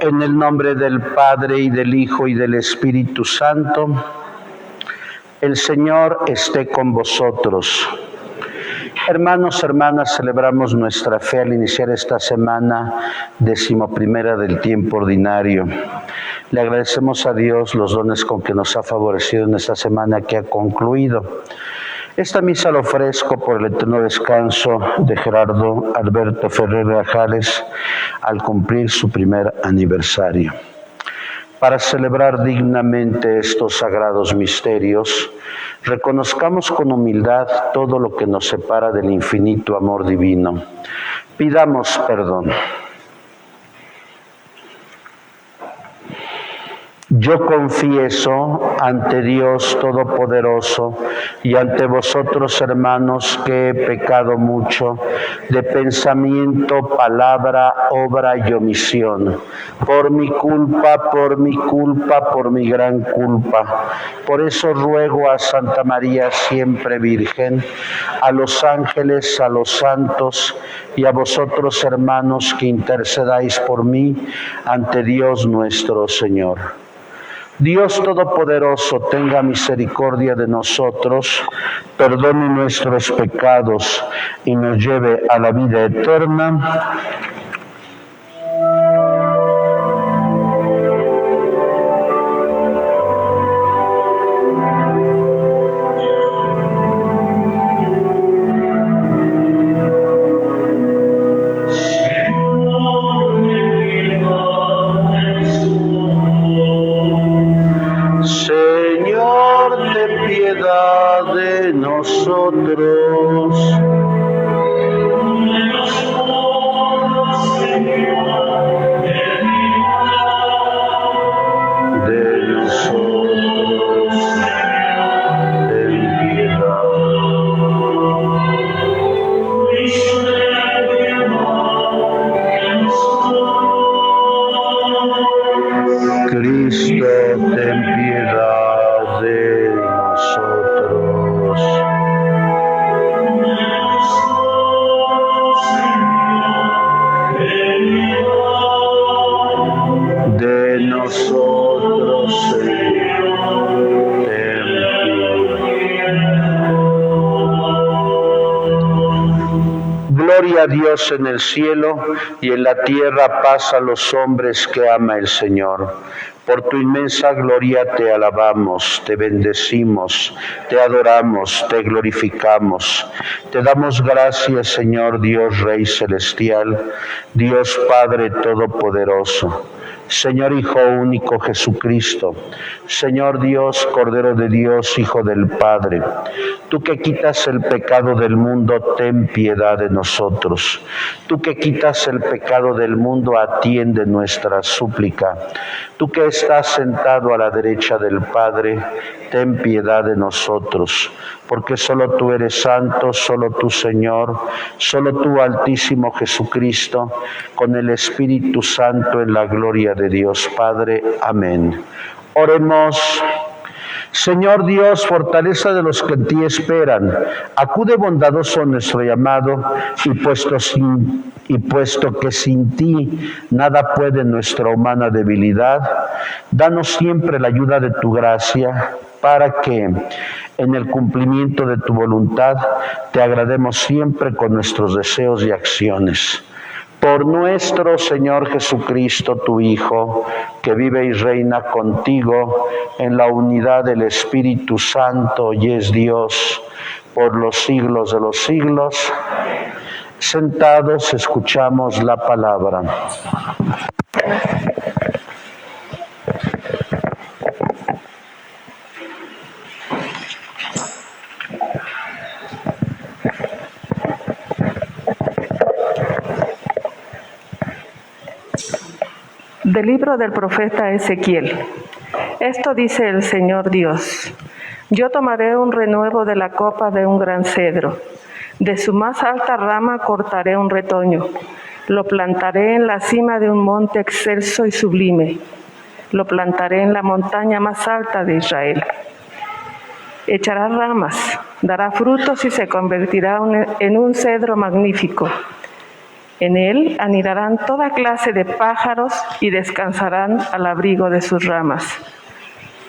En el nombre del Padre, y del Hijo, y del Espíritu Santo. El Señor esté con vosotros. Hermanos, hermanas, celebramos nuestra fe al iniciar esta semana 11ª del tiempo ordinario. Le agradecemos a Dios los dones con que nos ha favorecido en esta semana que ha concluido. Esta misa la ofrezco por el eterno descanso de Gerardo Alberto Ferrer Grajales al cumplir su primer aniversario. Para celebrar dignamente estos sagrados misterios, reconozcamos con humildad todo lo que nos separa del infinito amor divino. Pidamos perdón. Yo confieso ante Dios Todopoderoso y ante vosotros, hermanos, que he pecado mucho de pensamiento, palabra, obra y omisión. Por mi culpa, por mi gran culpa. Por eso ruego a Santa María siempre Virgen, a los ángeles, a los santos y a vosotros, hermanos, que intercedáis por mí ante Dios nuestro Señor. Dios Todopoderoso tenga misericordia de nosotros, perdone nuestros pecados y nos lleve a la vida eterna. Gloria a Dios en el cielo y en la tierra paz a los hombres que ama el Señor. Por tu inmensa gloria te alabamos, te bendecimos, te adoramos, te glorificamos. Te damos gracias, Señor Dios Rey Celestial, Dios Padre Todopoderoso. Señor Hijo único Jesucristo, Señor Dios, Cordero de Dios, Hijo del Padre, tú que quitas el pecado del mundo, ten piedad de nosotros. Tú que quitas el pecado del mundo, atiende nuestra súplica. Tú que estás sentado a la derecha del Padre, ten piedad de nosotros, porque solo tú eres santo, solo tú, Señor, solo tú, Altísimo Jesucristo, con el Espíritu Santo en la gloria de Dios Padre. Amén. Oremos. Señor Dios, fortaleza de los que en ti esperan, acude bondadoso a nuestro llamado, y puesto que sin ti nada puede nuestra humana debilidad, danos siempre la ayuda de tu gracia, para que, en el cumplimiento de tu voluntad, te agrademos siempre con nuestros deseos y acciones. Por nuestro Señor Jesucristo, tu Hijo, que vive y reina contigo en la unidad del Espíritu Santo y es Dios por los siglos de los siglos. Sentados escuchamos la palabra. Del libro del profeta Ezequiel. Esto dice el Señor Dios: yo tomaré un renuevo de la copa de un gran cedro, de su más alta rama cortaré un retoño, lo plantaré en la cima de un monte excelso y sublime, lo plantaré en la montaña más alta de Israel. Echará ramas, dará frutos y se convertirá en un cedro magnífico. En él anidarán toda clase de pájaros y descansarán al abrigo de sus ramas.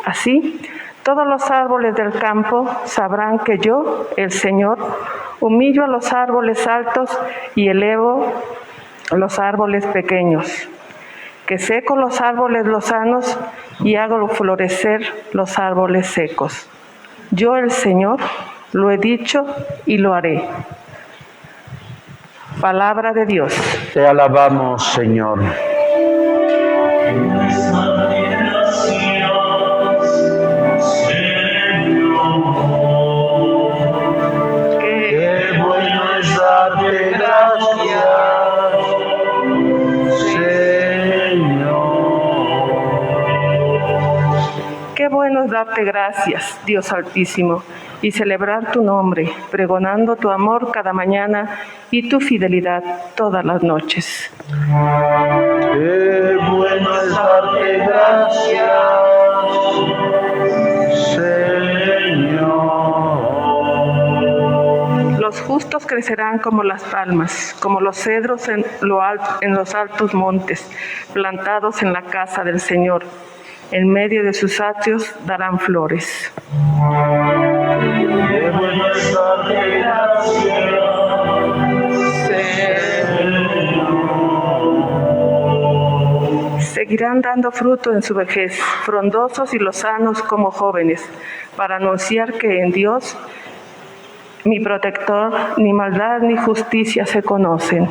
Así, todos los árboles del campo sabrán que yo, el Señor, humillo a los árboles altos y elevo los árboles pequeños, que seco los árboles lozanos y hago florecer los árboles secos. Yo, el Señor, lo he dicho y lo haré. Palabra de Dios. Te alabamos, Señor. Qué bueno es darte gracias, Señor. Qué bueno es darte gracias, Dios Altísimo, y celebrar tu nombre, pregonando tu amor cada mañana y tu fidelidad todas las noches. Qué bueno es darte gracias, Señor. Los justos crecerán como las palmas, como los cedros en los altos montes, plantados en la casa del Señor. En medio de sus atrios darán flores. Qué bueno es darte gracias, Señor. Seguirán dando fruto en su vejez, frondosos y lozanos como jóvenes, para anunciar que en Dios, mi protector, ni maldad ni justicia se conocen.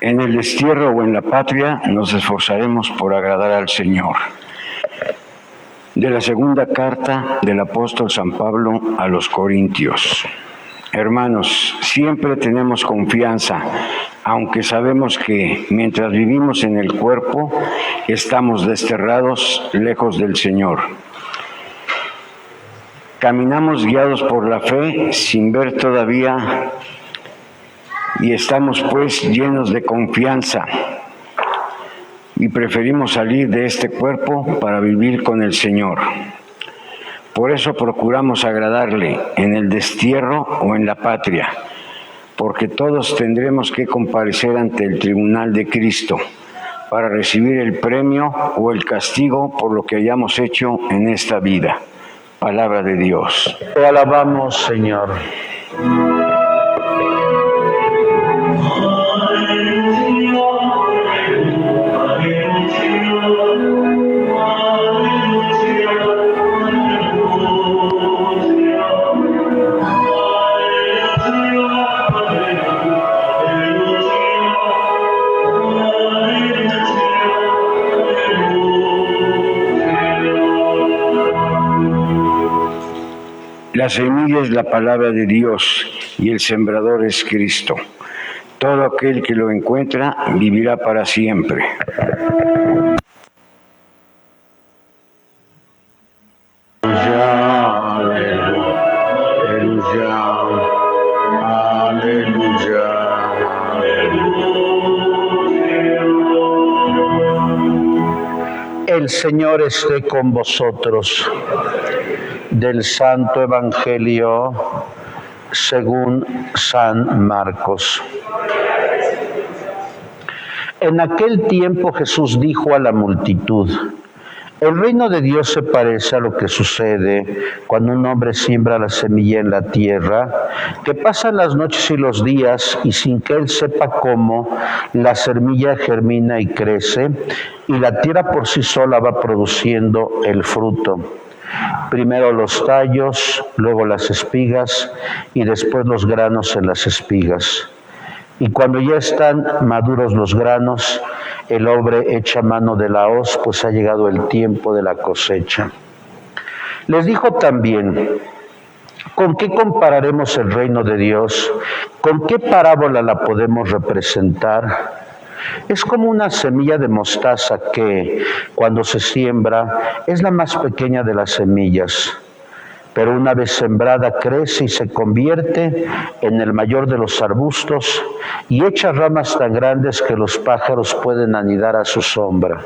En el destierro o en la patria nos esforzaremos por agradar al Señor. De la segunda carta del apóstol San Pablo a los Corintios. Hermanos, siempre tenemos confianza, aunque sabemos que mientras vivimos en el cuerpo, estamos desterrados lejos del Señor. Caminamos guiados por la fe sin ver todavía, y estamos pues llenos de confianza y preferimos salir de este cuerpo para vivir con el Señor. Por eso procuramos agradarle en el destierro o en la patria, porque todos tendremos que comparecer ante el tribunal de Cristo para recibir el premio o el castigo por lo que hayamos hecho en esta vida. Palabra de Dios. Te alabamos, Señor. La semilla es la palabra de Dios y el sembrador es Cristo. Todo aquel que lo encuentra vivirá para siempre. El Señor esté con vosotros. Del Santo Evangelio según San Marcos. En aquel tiempo Jesús dijo a la multitud: El reino de Dios se parece a lo que sucede cuando un hombre siembra la semilla en la tierra, que pasan las noches y los días y sin que él sepa cómo, la semilla germina y crece y la tierra por sí sola va produciendo el fruto. Primero los tallos, luego las espigas y después los granos en las espigas. Y cuando ya están maduros los granos, el hombre echa mano de la hoz, pues ha llegado el tiempo de la cosecha. Les dijo también, ¿con qué compararemos el reino de Dios? ¿Con qué parábola la podemos representar? Es como una semilla de mostaza que, cuando se siembra, es la más pequeña de las semillas. Pero una vez sembrada crece y se convierte en el mayor de los arbustos y echa ramas tan grandes que los pájaros pueden anidar a su sombra.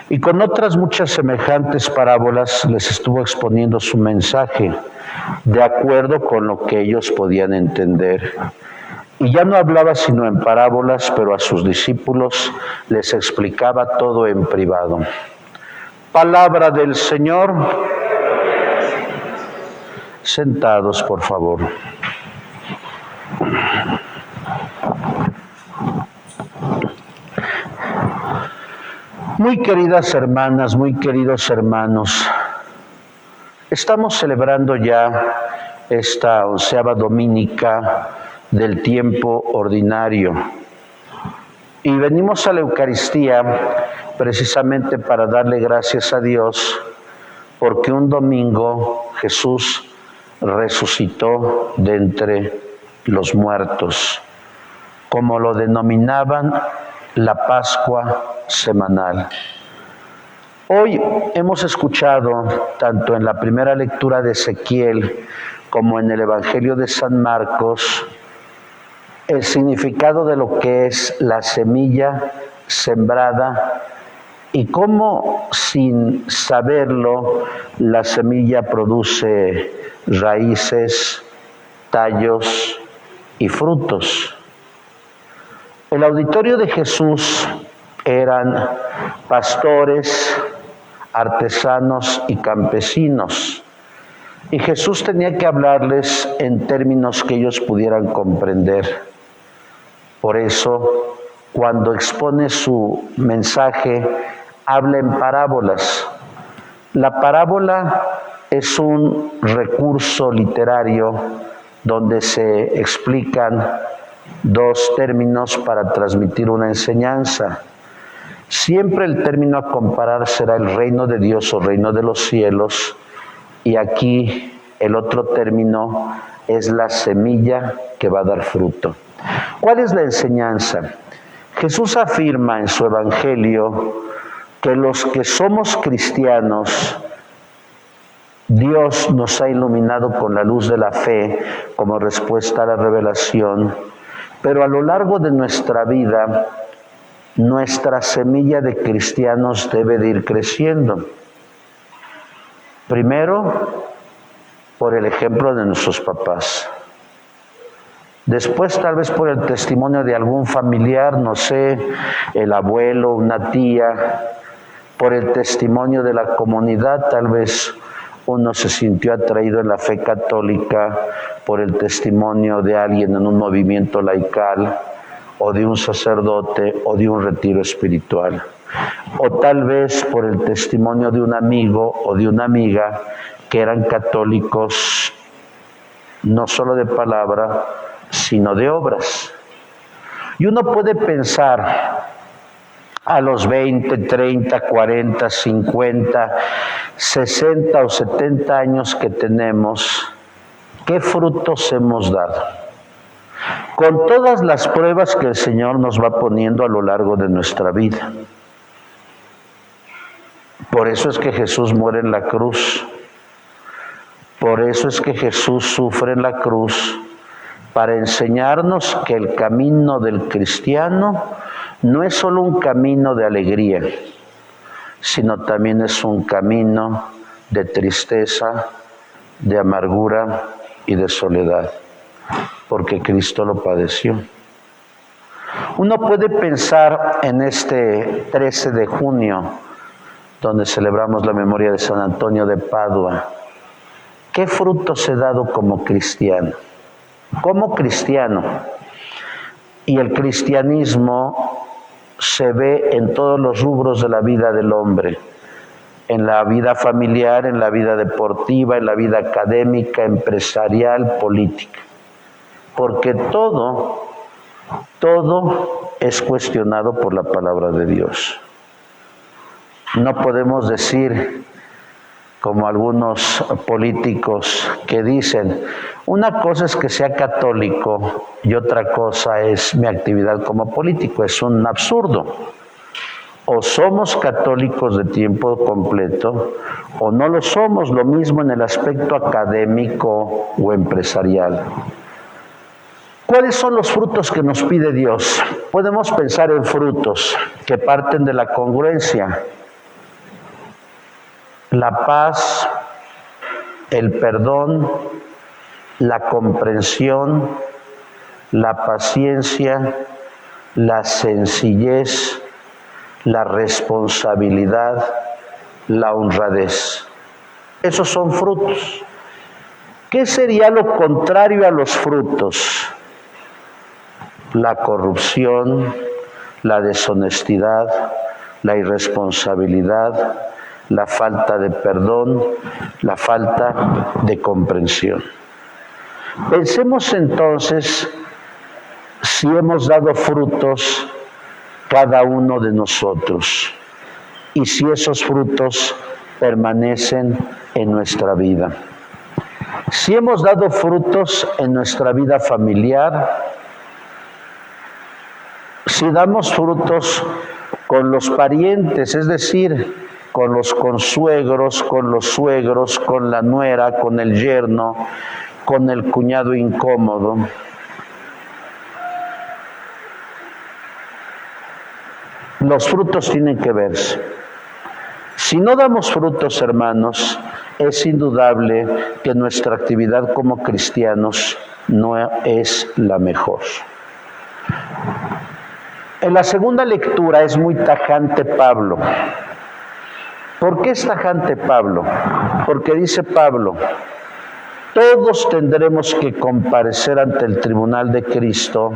Y con otras muchas semejantes parábolas les estuvo exponiendo su mensaje, de acuerdo con lo que ellos podían entender. Y ya no hablaba sino en parábolas, pero a sus discípulos les explicaba todo en privado. Palabra del Señor. Sentados, por favor. Muy queridas hermanas, muy queridos hermanos, estamos celebrando ya esta 11ª dominica del tiempo ordinario y venimos a la Eucaristía precisamente para darle gracias a Dios porque un domingo Jesús resucitó de entre los muertos, como lo denominaban la Pascua semanal. Hoy hemos escuchado, tanto en la primera lectura de Ezequiel como en el Evangelio de San Marcos, el significado de lo que es la semilla sembrada y cómo, sin saberlo, la semilla produce raíces, tallos y frutos. El auditorio de Jesús eran pastores, artesanos y campesinos. Y Jesús tenía que hablarles en términos que ellos pudieran comprender. Por eso, cuando expone su mensaje, habla en parábolas. La parábola es un recurso literario donde se explican dos términos para transmitir una enseñanza. Siempre el término a comparar será el reino de Dios o reino de los cielos, y aquí el otro término es la semilla que va a dar fruto. ¿Cuál es la enseñanza? Jesús afirma en su Evangelio que los que somos cristianos, Dios nos ha iluminado con la luz de la fe como respuesta a la revelación, pero a lo largo de nuestra vida, nuestra semilla de cristianos debe de ir creciendo. Primero, por el ejemplo de nuestros papás. Después, tal vez por el testimonio de algún familiar, no sé, el abuelo, una tía, por el testimonio de la comunidad, tal vez uno se sintió atraído en la fe católica por el testimonio de alguien en un movimiento laical, o de un sacerdote, o de un retiro espiritual. O tal vez por el testimonio de un amigo o de una amiga que eran católicos, no solo de palabra, sino de obras. Y uno puede pensar a los 20, 30, 40, 50, 60 o 70 años que tenemos, ¿qué frutos hemos dado? Con todas las pruebas que el Señor nos va poniendo a lo largo de nuestra vida. Por eso es que Jesús muere en la cruz. Por eso es que Jesús sufre en la cruz, para enseñarnos que el camino del cristiano no es solo un camino de alegría, sino también es un camino de tristeza, de amargura y de soledad, porque Cristo lo padeció. Uno puede pensar en este 13 de junio donde celebramos la memoria de San Antonio de Padua. ¿Qué frutos he dado como cristiano? Como cristiano. Y el cristianismo se ve en todos los rubros de la vida del hombre, en la vida familiar, en la vida deportiva, en la vida académica, empresarial, política. Porque todo es cuestionado por la palabra de Dios. No podemos decir, como algunos políticos que dicen, una cosa es que sea católico y otra cosa es mi actividad como político. Es un absurdo. O somos católicos de tiempo completo o no lo somos, lo mismo en el aspecto académico o empresarial. ¿Cuáles son los frutos que nos pide Dios? Podemos pensar en frutos que parten de la congruencia. La paz, el perdón, la comprensión, la paciencia, la sencillez, la responsabilidad, la honradez. Esos son frutos. ¿Qué sería lo contrario a los frutos? La corrupción, la deshonestidad, la irresponsabilidad, la falta de perdón, la falta de comprensión. Pensemos entonces si hemos dado frutos cada uno de nosotros y si esos frutos permanecen en nuestra vida. Si hemos dado frutos en nuestra vida familiar, si damos frutos con los parientes, es decir, con los consuegros, con los suegros, con la nuera, con el yerno, con el cuñado incómodo. Los frutos tienen que verse. Si no damos frutos, hermanos, es indudable que nuestra actividad como cristianos no es la mejor. En la segunda lectura es muy tajante Pablo. ¿Por qué es tajante Pablo? Porque dice Pablo, todos tendremos que comparecer ante el tribunal de Cristo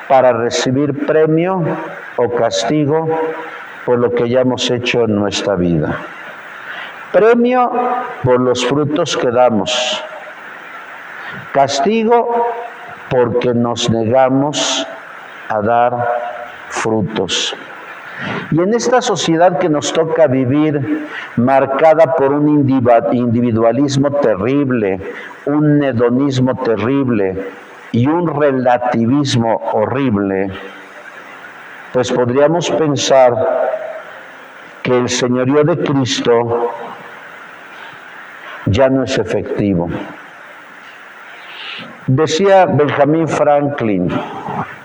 para recibir premio o castigo por lo que ya hemos hecho en nuestra vida. Premio por los frutos que damos. Castigo porque nos negamos a dar frutos. Y en esta sociedad que nos toca vivir, marcada por un individualismo terrible, un hedonismo terrible y un relativismo horrible, pues podríamos pensar que el señorío de Cristo ya no es efectivo. Decía Benjamin Franklin,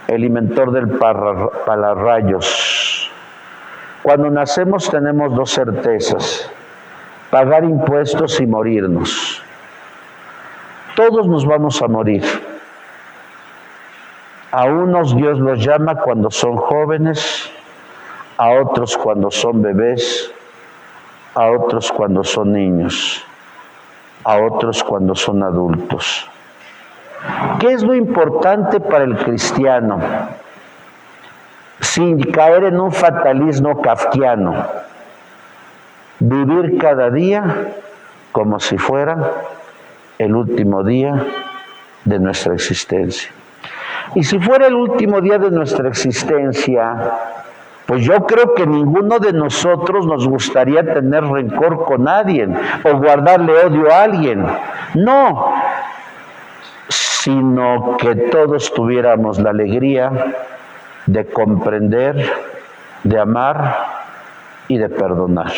el inventor del pararrayos, cuando nacemos tenemos dos certezas: pagar impuestos y morirnos. Todos nos vamos a morir. A unos Dios los llama cuando son jóvenes, a otros cuando son bebés, a otros cuando son niños, a otros cuando son adultos. ¿Qué es lo importante para el cristiano? Sin caer en un fatalismo kafkiano, vivir cada día como si fuera el último día de nuestra existencia. Y si fuera el último día de nuestra existencia, pues yo creo que ninguno de nosotros nos gustaría tener rencor con nadie o guardarle odio a alguien. No, sino que todos tuviéramos la alegría de comprender, de amar y de perdonar.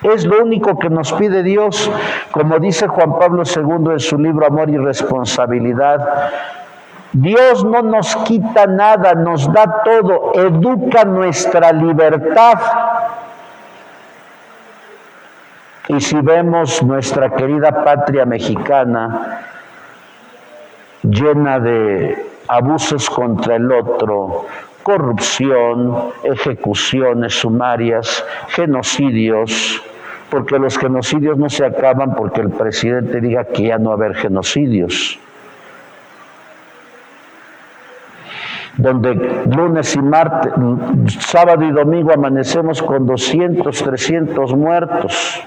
Es lo único que nos pide Dios, como dice Juan Pablo II en su libro Amor y Responsabilidad. Dios no nos quita nada, nos da todo, educa nuestra libertad. Y si vemos nuestra querida patria mexicana llena de abusos contra el otro, corrupción, ejecuciones sumarias, genocidios, porque los genocidios no se acaban porque el presidente diga que ya no va a haber genocidios. Donde lunes y martes, sábado y domingo amanecemos con 200, 300 muertos.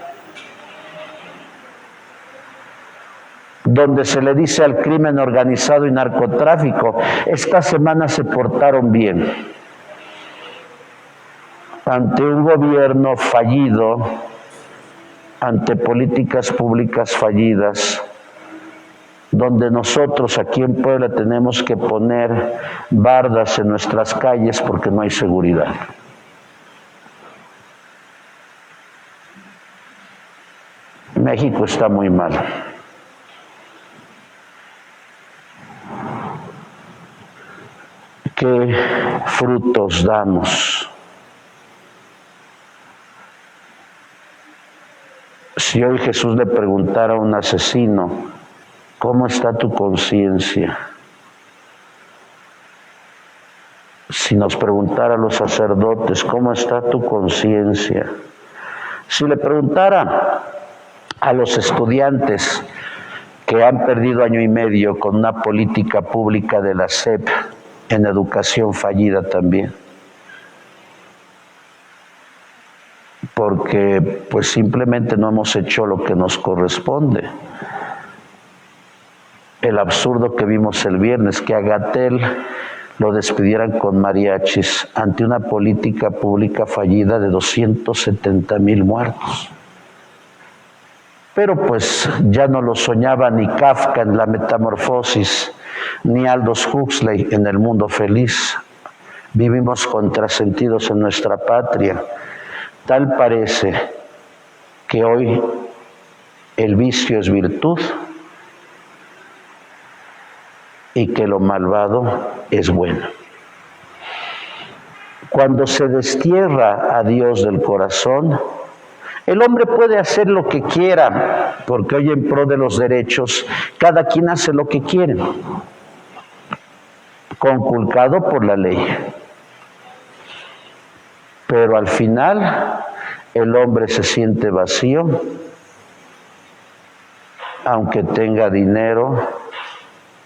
Donde se le dice al crimen organizado y narcotráfico, esta semana se portaron bien. Ante un gobierno fallido, ante políticas públicas fallidas, donde nosotros aquí en Puebla tenemos que poner bardas en nuestras calles porque no hay seguridad. México está muy mal. ¿Qué frutos damos? Si hoy Jesús le preguntara a un asesino, ¿cómo está tu conciencia? Si nos preguntara a los sacerdotes, ¿cómo está tu conciencia? Si le preguntara a los estudiantes que han perdido año y medio con una política pública de la SEP en educación fallida también, porque pues simplemente no hemos hecho lo que nos corresponde. El absurdo que vimos el viernes, que a Gatell lo despidieran con mariachis ante una política pública fallida de 270,000 muertos. Pero pues ya no lo soñaba ni Kafka en La Metamorfosis, ni Aldous Huxley en El Mundo Feliz. Vivimos contrasentidos en nuestra patria. Tal parece que hoy el vicio es virtud y que lo malvado es bueno. Cuando se destierra a Dios del corazón, el hombre puede hacer lo que quiera, porque hoy en pro de los derechos, cada quien hace lo que quiere, conculcado por la ley. Pero al final, el hombre se siente vacío, aunque tenga dinero,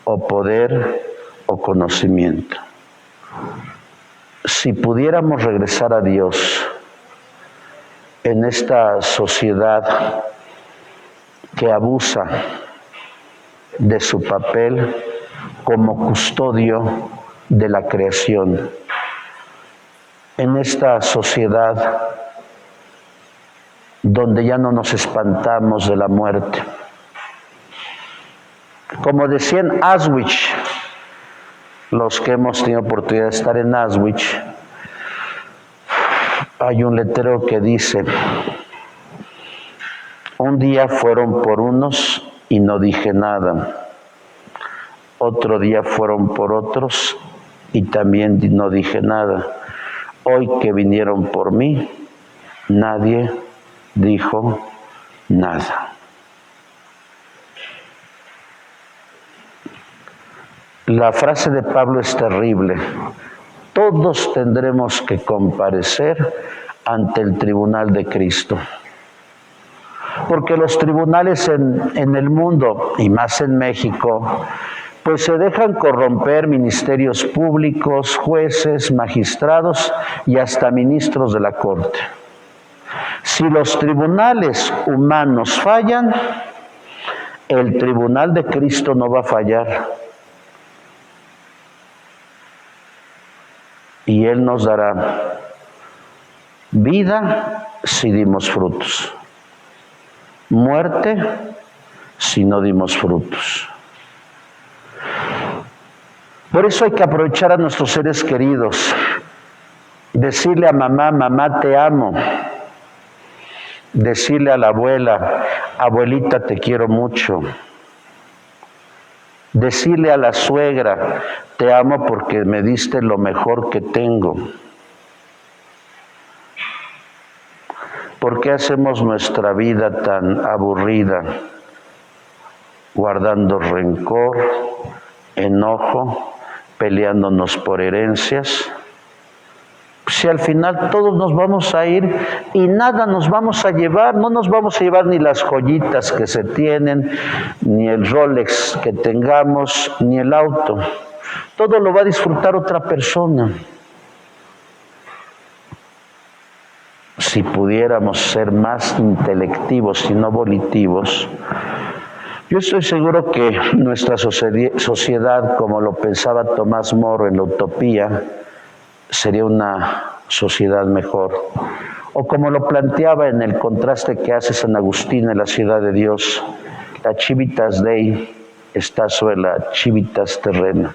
o poder, o conocimiento. Si pudiéramos regresar a Dios en esta sociedad que abusa de su papel como custodio de la creación, en esta sociedad donde ya no nos espantamos de la muerte. Como decía en Auschwitz, los que hemos tenido oportunidad de estar en Auschwitz, hay un letrero que dice: un día fueron por unos y no dije nada, otro día fueron por otros y también no dije nada, hoy que vinieron por mí, nadie dijo nada. La frase de Pablo es terrible. Todos tendremos que comparecer ante el tribunal de Cristo. Porque los tribunales en el mundo, y más en México, pues se dejan corromper ministerios públicos, jueces, magistrados y hasta ministros de la corte. Si los tribunales humanos fallan, el tribunal de Cristo no va a fallar. Y Él nos dará vida si dimos frutos, muerte si no dimos frutos. Por eso hay que aprovechar a nuestros seres queridos, decirle a mamá, mamá te amo, decirle a la abuela, abuelita te quiero mucho, decirle a la suegra, te amo porque me diste lo mejor que tengo. ¿Por qué hacemos nuestra vida tan aburrida, guardando rencor, enojo, peleándonos por herencias? Si al final todos nos vamos a ir y nada nos vamos a llevar, no nos vamos a llevar ni las joyitas que se tienen, ni el Rolex que tengamos, ni el auto. Todo lo va a disfrutar otra persona. Si pudiéramos ser más intelectivos y no volitivos, yo estoy seguro que nuestra sociedad, como lo pensaba Tomás Moro en la Utopía, sería una sociedad mejor. O como lo planteaba en el contraste que hace San Agustín en la Ciudad de Dios, la civitas Dei está sobre la civitas terrena.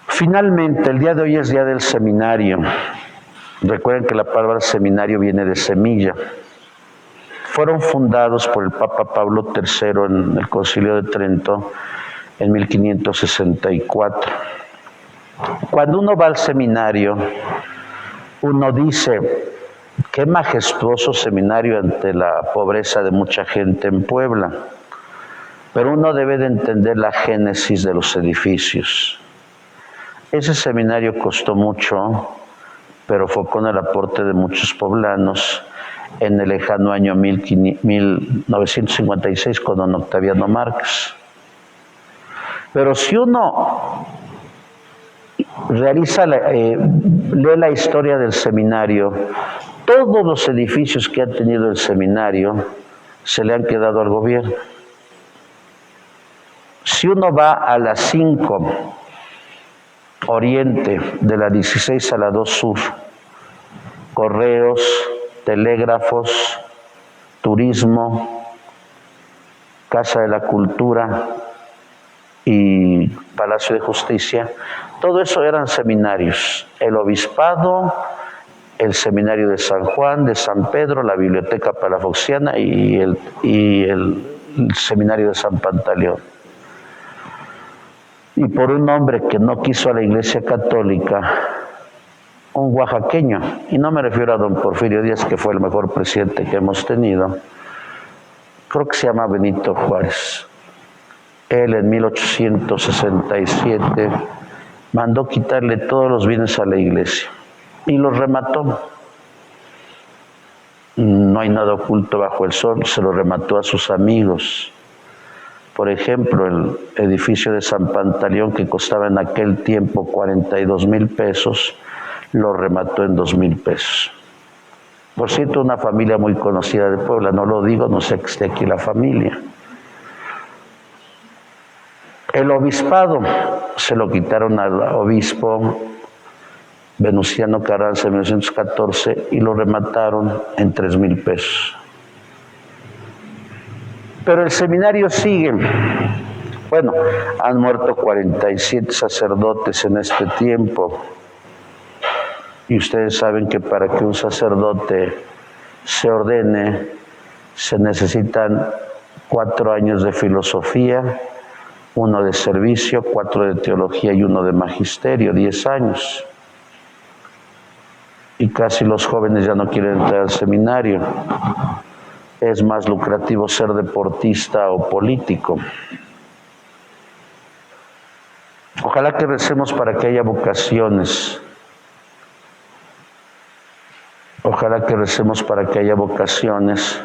Finalmente, el día de hoy es día del seminario. Recuerden que la palabra seminario viene de semilla. Fueron fundados por el Papa Pablo III en el Concilio de Trento en 1564. Cuando uno va al seminario, uno dice, qué majestuoso seminario ante la pobreza de mucha gente en Puebla. Pero uno debe de entender la génesis de los edificios. Ese seminario costó mucho, pero fue con el aporte de muchos poblanos en el lejano año 1956 con don Octaviano Márquez. Pero si uno lee la historia del seminario, todos los edificios que ha tenido el seminario se le han quedado al gobierno. Si uno va a la 5 Oriente, de la 16 a la 2 Sur, correos, telégrafos, turismo, Casa de la Cultura y Palacio de Justicia, todo eso eran seminarios. El obispado, el seminario de San Juan, de San Pedro, la biblioteca palafoxiana y el seminario de San Pantaleón. Y por un hombre que no quiso a la Iglesia Católica, un oaxaqueño, y no me refiero a don Porfirio Díaz, que fue el mejor presidente que hemos tenido, creo que se llama Benito Juárez. Él en 1867 mandó quitarle todos los bienes a la Iglesia y los remató. No hay nada oculto bajo el sol, se lo remató a sus amigos. Por ejemplo, el edificio de San Pantaleón, que costaba en aquel tiempo 42,000 pesos, lo remató en 2,000 pesos. Por cierto, una familia muy conocida de Puebla, no lo digo, no sé que esté aquí la familia. El obispado se lo quitaron al obispo Venustiano Carranza en 1914 y lo remataron en 3,000 pesos. Pero el seminario sigue. Bueno, han muerto 47 sacerdotes en este tiempo. Y ustedes saben que para que un sacerdote se ordene, se necesitan 4 años de filosofía, 1 de servicio, 4 de teología y 1 de magisterio, 10 años. Y casi los jóvenes ya no quieren entrar al seminario. Es más lucrativo ser deportista o político. Ojalá que recemos para que haya vocaciones. Ojalá que recemos para que haya vocaciones.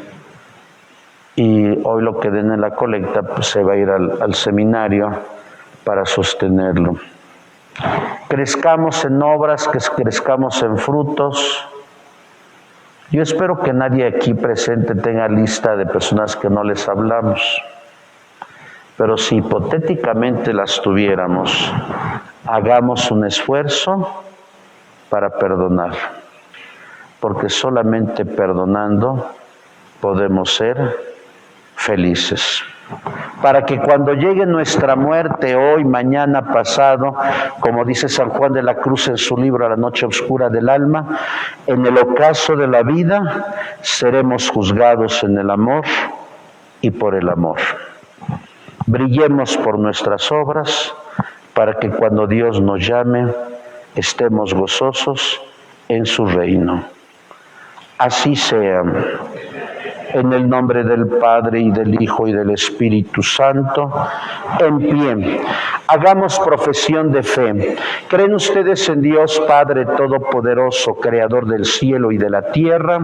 Y hoy lo que den en la colecta pues se va a ir al seminario para sostenerlo. Crezcamos en obras, que crezcamos en frutos. Yo espero que nadie aquí presente tenga lista de personas que no les hablamos. Pero si hipotéticamente las tuviéramos, hagamos un esfuerzo para perdonar. Porque solamente perdonando podemos ser felices. Para que cuando llegue nuestra muerte, hoy, mañana, pasado, como dice San Juan de la Cruz en su libro La noche oscura del alma, en el ocaso de la vida seremos juzgados en el amor y por el amor. Brillemos por nuestras obras para que cuando Dios nos llame estemos gozosos en su reino. Así sea. En el nombre del Padre, y del Hijo, y del Espíritu Santo. En pie. Hagamos profesión de fe. ¿Creen ustedes en Dios Padre Todopoderoso, Creador del cielo y de la tierra?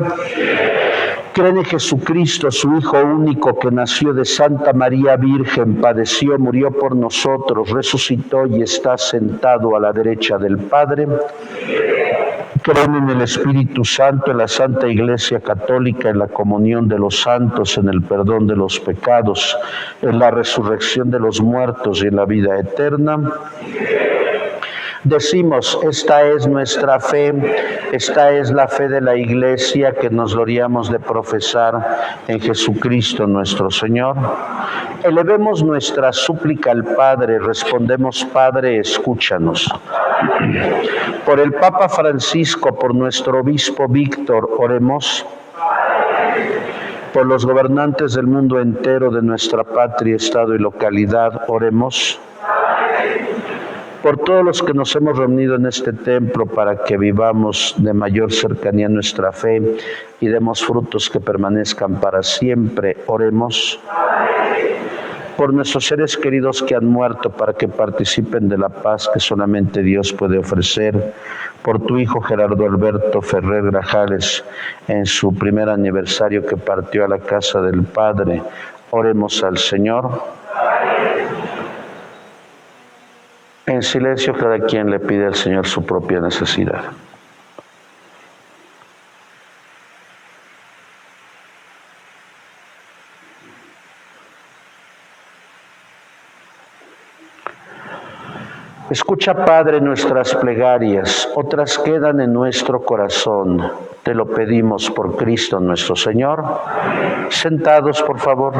¿Creen en Jesucristo, su Hijo único, que nació de Santa María Virgen, padeció, murió por nosotros, resucitó y está sentado a la derecha del Padre? ¿Creen en el Espíritu Santo, en la Santa Iglesia Católica, en la comunión de los santos, en el perdón de los pecados, en la resurrección de los muertos y en la vida eterna? Decimos, esta es nuestra fe, esta es la fe de la Iglesia que nos gloriamos de profesar en Jesucristo nuestro Señor. Elevemos nuestra súplica al Padre, respondemos, Padre, escúchanos. Por el Papa Francisco, por nuestro Obispo Víctor, oremos. Por los gobernantes del mundo entero, de nuestra patria, estado y localidad, oremos. Por todos los que nos hemos reunido en este templo para que vivamos de mayor cercanía nuestra fe y demos frutos que permanezcan para siempre, oremos. Por nuestros seres queridos que han muerto, para que participen de la paz que solamente Dios puede ofrecer. Por tu Hijo Gerardo Alberto Ferrer Grajales, en su primer aniversario que partió a la casa del Padre, oremos al Señor. En silencio cada quien le pide al Señor su propia necesidad. Escucha, Padre, nuestras plegarias, otras quedan en nuestro corazón. Te lo pedimos por Cristo nuestro Señor. Sentados, por favor.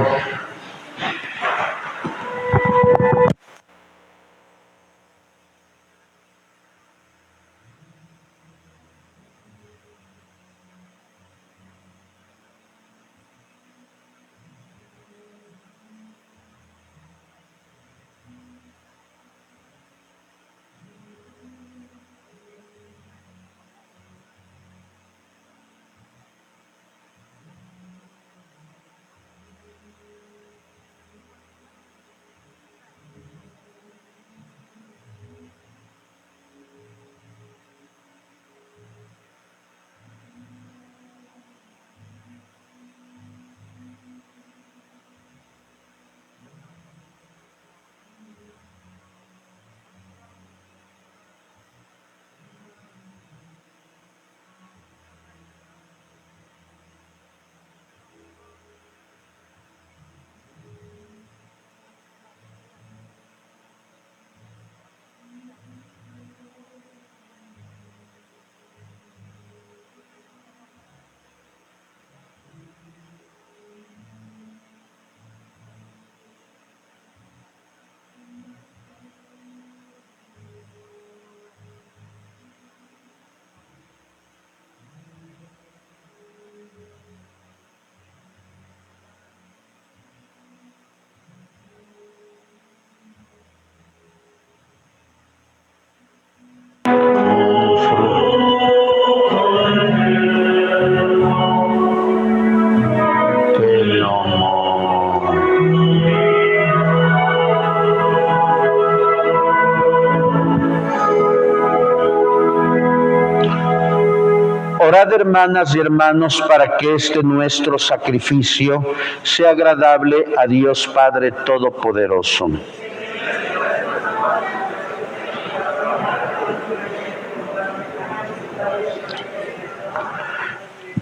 Orad, hermanas y hermanos, para que este nuestro sacrificio sea agradable a Dios Padre Todopoderoso.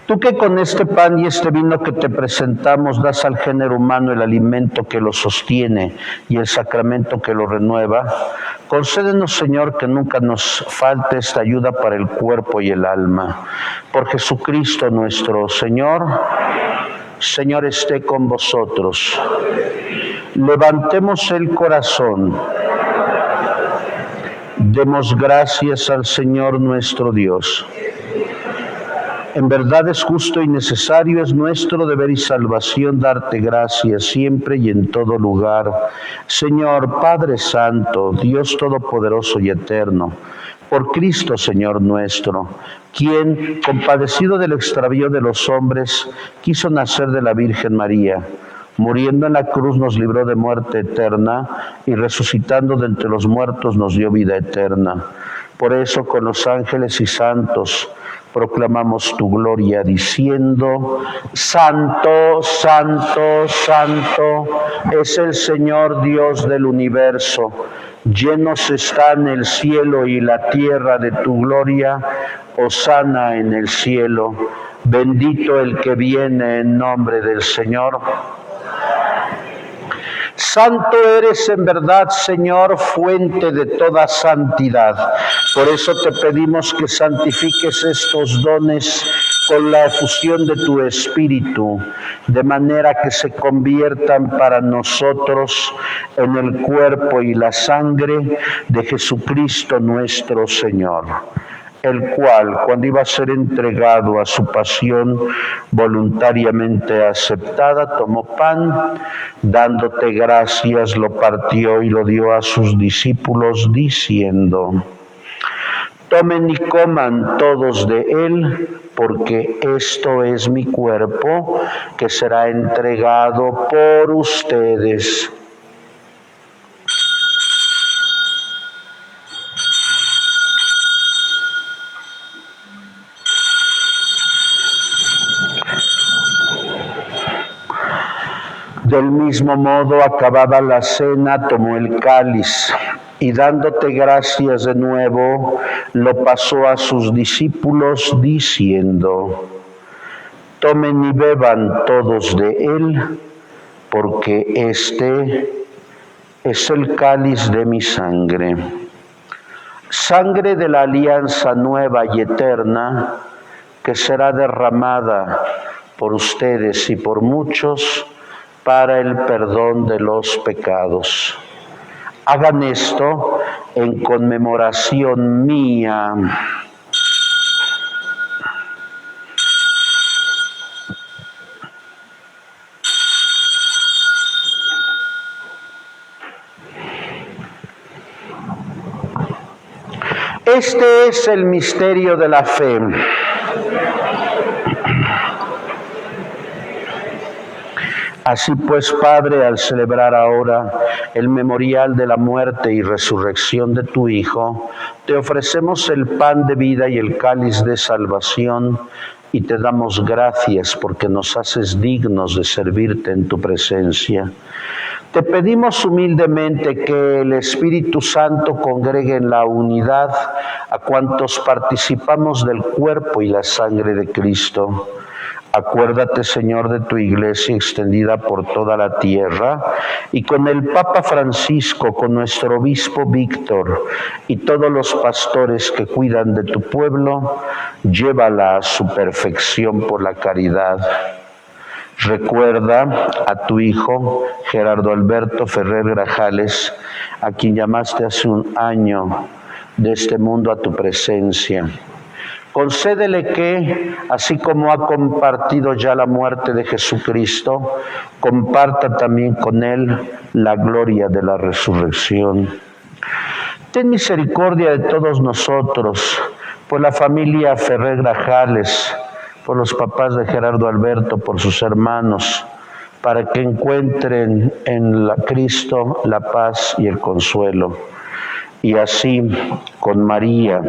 Tú que con este pan y este vino que te presentamos das al género humano el alimento que lo sostiene y el sacramento que lo renueva, concédenos, Señor, que nunca nos falte esta ayuda para el cuerpo y el alma. Por Jesucristo nuestro Señor. Señor, esté con vosotros. Levantemos el corazón. Demos gracias al Señor nuestro Dios. En verdad es justo y necesario, es nuestro deber y salvación darte gracias siempre y en todo lugar. Señor, Padre Santo, Dios Todopoderoso y Eterno, Por Cristo, Señor nuestro, quien, compadecido del extravío de los hombres, quiso nacer de la Virgen María, muriendo en la cruz nos libró de muerte eterna y resucitando de entre los muertos nos dio vida eterna. Por eso con los ángeles y santos proclamamos tu gloria diciendo: Santo, Santo, Santo es el Señor Dios del universo. Llenos están el cielo y la tierra de tu gloria. Hosana en el cielo. Bendito el que viene en nombre del Señor. Santo eres en verdad, Señor, fuente de toda santidad. Por eso te pedimos que santifiques estos dones con la efusión de tu Espíritu, de manera que se conviertan para nosotros en el cuerpo y la sangre de Jesucristo nuestro Señor, el cual, cuando iba a ser entregado a su pasión voluntariamente aceptada, tomó pan, dándote gracias, lo partió y lo dio a sus discípulos, diciendo: Tomen y coman todos de él, porque esto es mi cuerpo, que será entregado por ustedes. Del mismo modo, acabada la cena, tomó el cáliz y dándote gracias de nuevo, lo pasó a sus discípulos diciendo: Tomen y beban todos de él, porque este es el cáliz de mi sangre. Sangre de la alianza nueva y eterna, que será derramada por ustedes y por muchos para el perdón de los pecados. Hagan esto en conmemoración mía. Este es el misterio de la fe. Así pues, Padre, al celebrar ahora el memorial de la muerte y resurrección de tu Hijo, te ofrecemos el pan de vida y el cáliz de salvación, y te damos gracias porque nos haces dignos de servirte en tu presencia. Te pedimos humildemente que el Espíritu Santo congregue en la unidad a cuantos participamos del cuerpo y la sangre de Cristo. Acuérdate, Señor, de tu iglesia extendida por toda la tierra, y con el Papa Francisco, con nuestro obispo Víctor y todos los pastores que cuidan de tu pueblo, llévala a su perfección por la caridad. Recuerda a tu hijo Gerardo Alberto Ferrer Grajales, a quien llamaste hace un año de este mundo a tu presencia. Concédele que, así como ha compartido ya la muerte de Jesucristo, comparta también con él la gloria de la resurrección. Ten misericordia de todos nosotros, por la familia Ferrer Grajales, por los papás de Gerardo Alberto, por sus hermanos, para que encuentren en Cristo la paz y el consuelo. Y así, con María,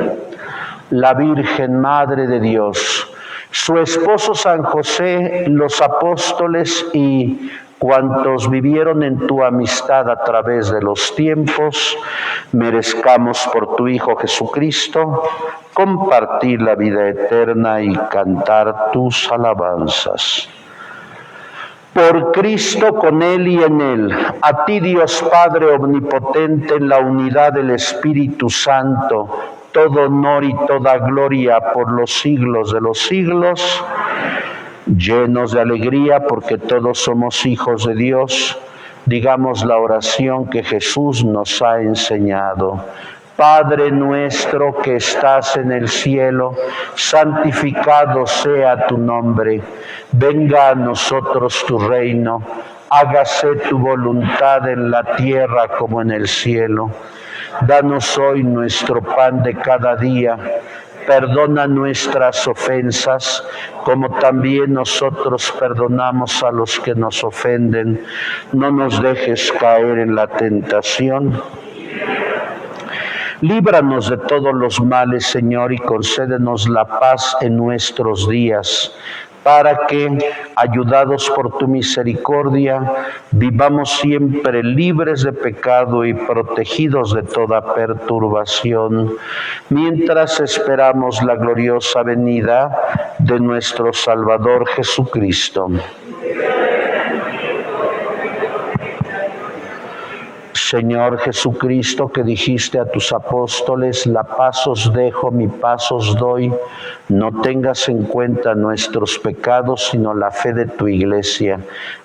la Virgen Madre de Dios, su esposo San José, los apóstoles y cuantos vivieron en tu amistad a través de los tiempos, merezcamos por tu Hijo Jesucristo compartir la vida eterna y cantar tus alabanzas. Por Cristo, con Él y en Él, a ti Dios Padre omnipotente, en la unidad del Espíritu Santo, todo honor y toda gloria por los siglos de los siglos. Llenos de alegría porque todos somos hijos de Dios, digamos la oración que Jesús nos ha enseñado. Padre nuestro que estás en el cielo, santificado sea tu nombre. Venga a nosotros tu reino. Hágase tu voluntad en la tierra como en el cielo. Danos hoy nuestro pan de cada día. Perdona nuestras ofensas, como también nosotros perdonamos a los que nos ofenden. No nos dejes caer en la tentación. Líbranos de todos los males, Señor, y concédenos la paz en nuestros días, para que, ayudados por tu misericordia, vivamos siempre libres de pecado y protegidos de toda perturbación, mientras esperamos la gloriosa venida de nuestro Salvador Jesucristo. Señor Jesucristo, que dijiste a tus apóstoles, la paz os dejo, mi paz os doy, no tengas en cuenta nuestros pecados, sino la fe de tu iglesia,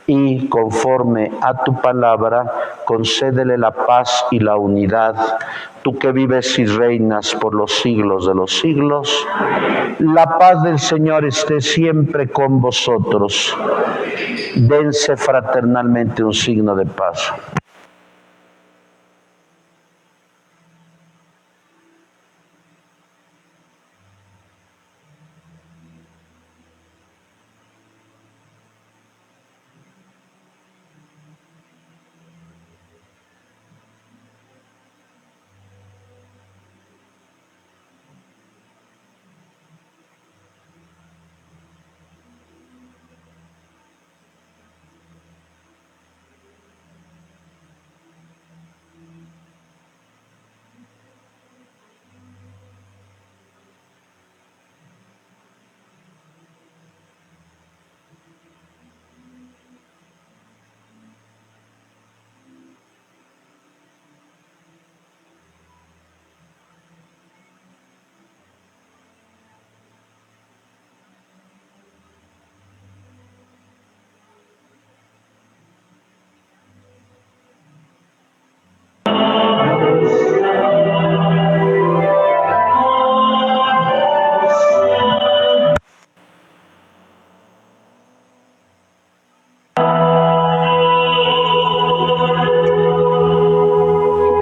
y conforme a tu palabra, concédele la paz y la unidad. Tú que vives y reinas por los siglos de los siglos, la paz del Señor esté siempre con vosotros. Dense fraternalmente un signo de paz.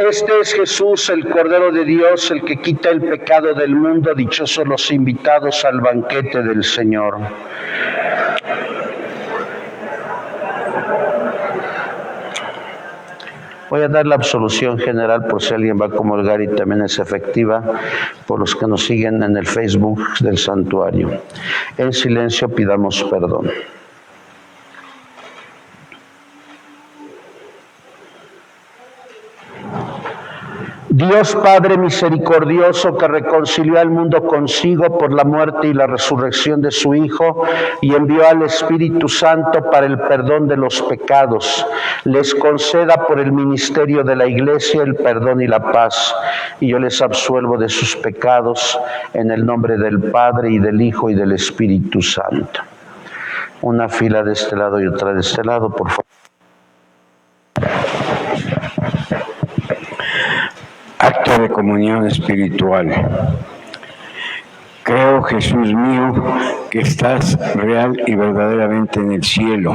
Este es Jesús, el Cordero de Dios, el que quita el pecado del mundo. Dichosos los invitados al banquete del Señor. Voy a dar la absolución general por si alguien va a comulgar y también es efectiva por los que nos siguen en el Facebook del santuario. En silencio pidamos perdón. Dios Padre misericordioso, que reconcilió al mundo consigo por la muerte y la resurrección de su Hijo y envió al Espíritu Santo para el perdón de los pecados, les conceda por el ministerio de la Iglesia el perdón y la paz. Y yo les absuelvo de sus pecados en el nombre del Padre y del Hijo y del Espíritu Santo. Una fila de este lado y otra de este lado, por favor. Acto de comunión espiritual. Creo, Jesús mío, que estás real y verdaderamente en el cielo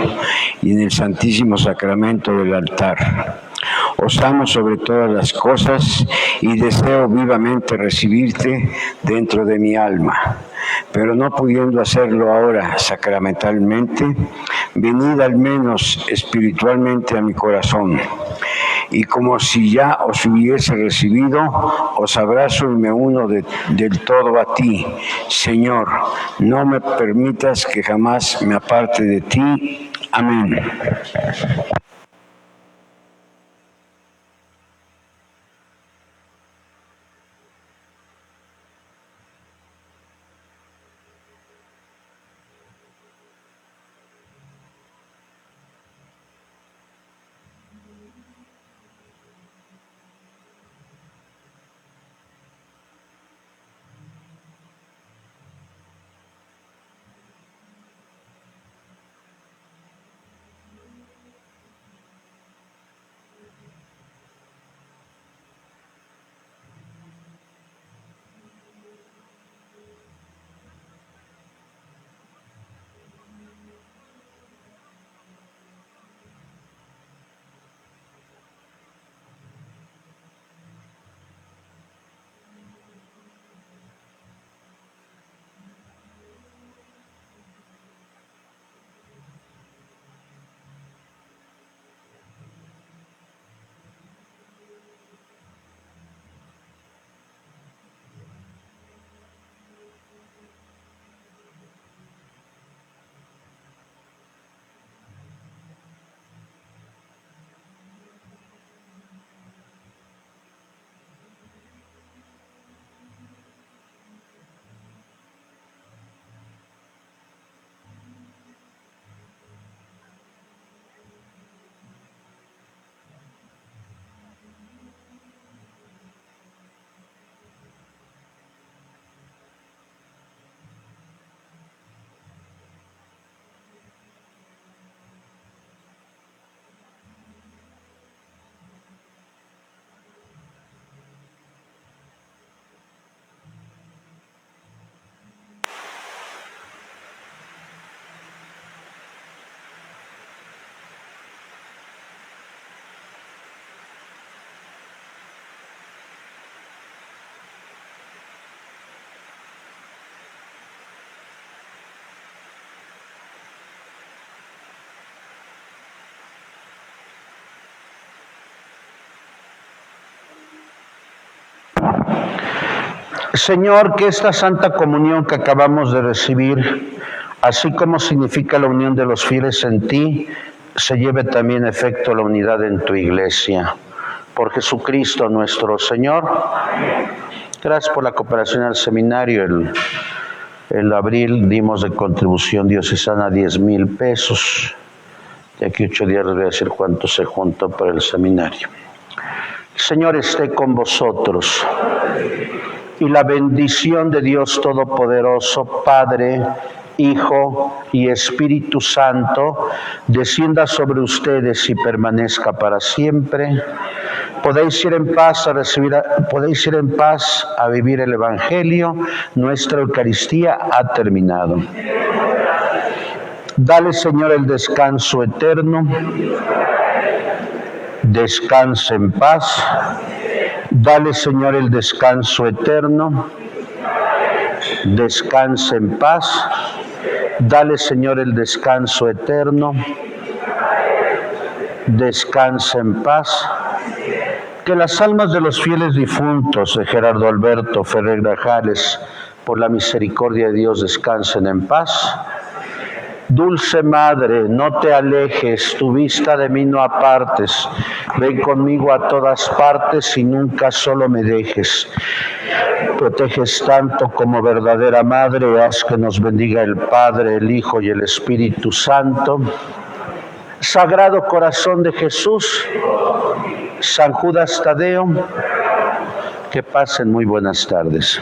y en el santísimo sacramento del altar. Os amo sobre todas las cosas y deseo vivamente recibirte dentro de mi alma. Pero no pudiendo hacerlo ahora sacramentalmente, venid al menos espiritualmente a mi corazón. Y como si ya os hubiese recibido, os abrazo y me uno del todo a ti. Señor, no me permitas que jamás me aparte de ti. Amén. Señor, que esta Santa Comunión que acabamos de recibir, así como significa la unión de los fieles en ti, se lleve también efecto la unidad en tu Iglesia. Por Jesucristo nuestro Señor. Gracias por la cooperación al seminario. El abril dimos de contribución diocesana 10,000 pesos. De aquí 8 días les voy a decir cuánto se juntó para el seminario. El Señor esté con vosotros. Y la bendición de Dios Todopoderoso, Padre, Hijo y Espíritu Santo, descienda sobre ustedes y permanezca para siempre. Podéis ir en paz podéis ir en paz a vivir el Evangelio. Nuestra Eucaristía ha terminado. Dale, Señor, el descanso eterno. Descanse en paz. Dale, Señor, el descanso eterno. Descanse en paz. Dale, Señor, el descanso eterno. Descanse en paz. Que las almas de los fieles difuntos de Gerardo Alberto Ferrer Grajales, por la misericordia de Dios, descansen en paz. Dulce Madre, no te alejes, tu vista de mí no apartes. Ven conmigo a todas partes y nunca solo me dejes. Proteges tanto como verdadera Madre, haz que nos bendiga el Padre, el Hijo y el Espíritu Santo. Sagrado Corazón de Jesús, San Judas Tadeo, que pasen muy buenas tardes.